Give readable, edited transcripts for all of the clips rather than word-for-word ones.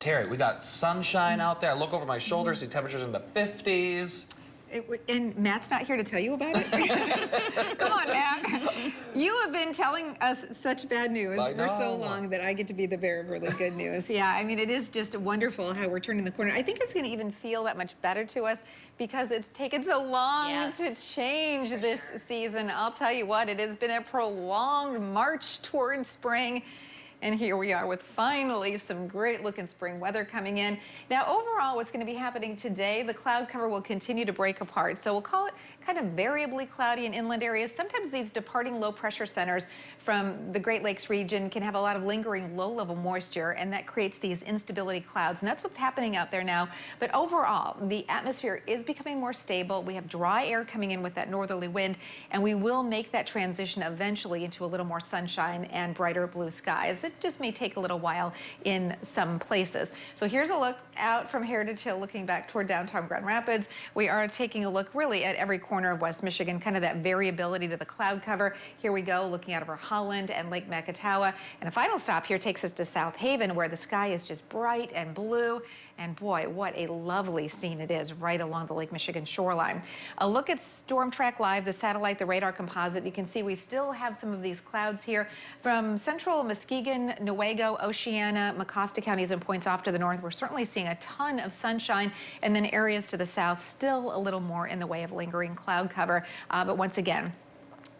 Terry, we got sunshine out there. I look over my shoulder, see temperatures in the 50s. And Matt's not here to tell you about it? Come on, Matt. You have been telling us such bad news for so long that I get to be the bearer of really good news. Yeah, I mean, it is just wonderful how we're turning the corner. I think it's going to even feel that much better to us because it's taken so long to change this season. I'll tell you what, it has been a prolonged march toward spring. And here we are with finally some great looking spring weather coming in. Now overall, what's going to be happening today, the cloud cover will continue to break apart. So we'll call it kind of variably cloudy in inland areas. Sometimes these departing low pressure centers from the Great Lakes region can have a lot of lingering low level moisture, and that creates these instability clouds. And that's what's happening out there now. But overall, the atmosphere is becoming more stable. We have dry air coming in with that northerly wind, and we will make that transition eventually into a little more sunshine and brighter blue skies. It just may take a little while in some places. So here's a look out from Heritage Hill looking back toward downtown Grand Rapids. We are taking a look really at every corner of West Michigan, kind of that variability to the cloud cover. Here we go, looking out over Holland and Lake Macatawa. And a final stop here takes us to South Haven, where the sky is just bright and blue. And boy, what a lovely scene it is right along the Lake Michigan shoreline. A look at Storm Track Live, the satellite, the radar composite. You can see we still have some of these clouds here from central Muskegon, Newaygo, Oceana, Mecosta counties and points off to the north. We're certainly seeing a ton of sunshine, and then areas to the south still a little more in the way of lingering cloud cover. But once again,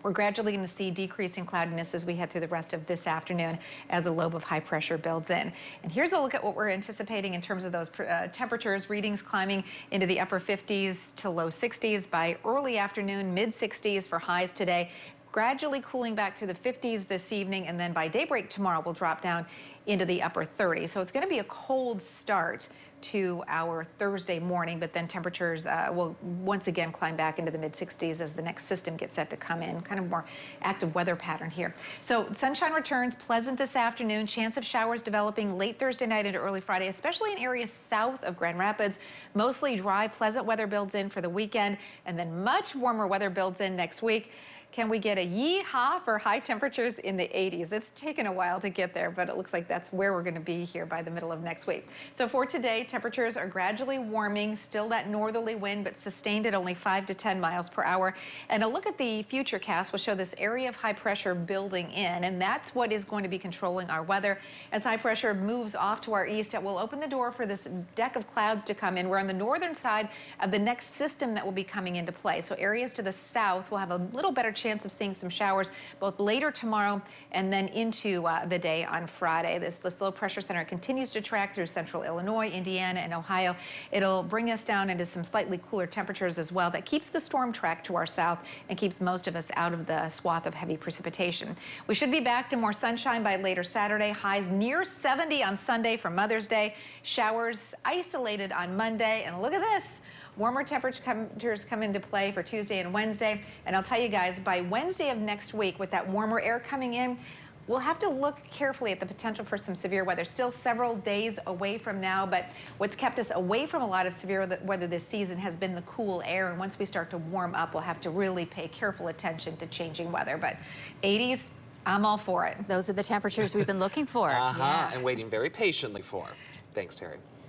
we're gradually going to see decreasing cloudiness as we head through the rest of this afternoon as a lobe of high pressure builds in. And here's a look at what we're anticipating in terms of those temperatures, readings climbing into the upper 50s to low 60s by early afternoon, mid 60s for highs today. Gradually cooling back through the 50s this evening, and then by daybreak tomorrow we'll drop down into the upper 30s. So it's going to be a cold start to our Thursday morning, but then temperatures will once again climb back into the mid 60s as the next system gets set to come in. Kind of more active weather pattern here. So sunshine returns, pleasant this afternoon, chance of showers developing late Thursday night into early Friday, especially in areas south of Grand Rapids. Mostly dry, pleasant weather builds in for the weekend, and then much warmer weather builds in next week. Can we get a yee-haw for high temperatures in the 80s? It's taken a while to get there, but it looks like that's where we're going to be here by the middle of next week. So for today, temperatures are gradually warming, still that northerly wind, but sustained at only 5 to 10 miles per hour. And a look at the future cast will show this area of high pressure building in, and that's what is going to be controlling our weather. As high pressure moves off to our east, it will open the door for this deck of clouds to come in. We're on the northern side of the next system that will be coming into play. So areas to the south will have a little better chance of seeing some showers both later tomorrow and then into the day on Friday. This low pressure center continues to track through central Illinois, Indiana, and Ohio. It'll bring us down into some slightly cooler temperatures as well. That keeps the storm track to our south and keeps most of us out of the swath of heavy precipitation. We should be back to more sunshine by later Saturday. Highs near 70 on Sunday for Mother's Day. Showers isolated on Monday. And look at this. Warmer temperatures come into play for Tuesday and Wednesday. And I'll tell you guys, by Wednesday of next week, with that warmer air coming in, we'll have to look carefully at the potential for some severe weather. Still several days away from now, but what's kept us away from a lot of severe weather this season has been the cool air. And once we start to warm up, we'll have to really pay careful attention to changing weather. But 80s, I'm all for it. Those are the temperatures we've been looking for. And waiting very patiently for. Thanks, Terry.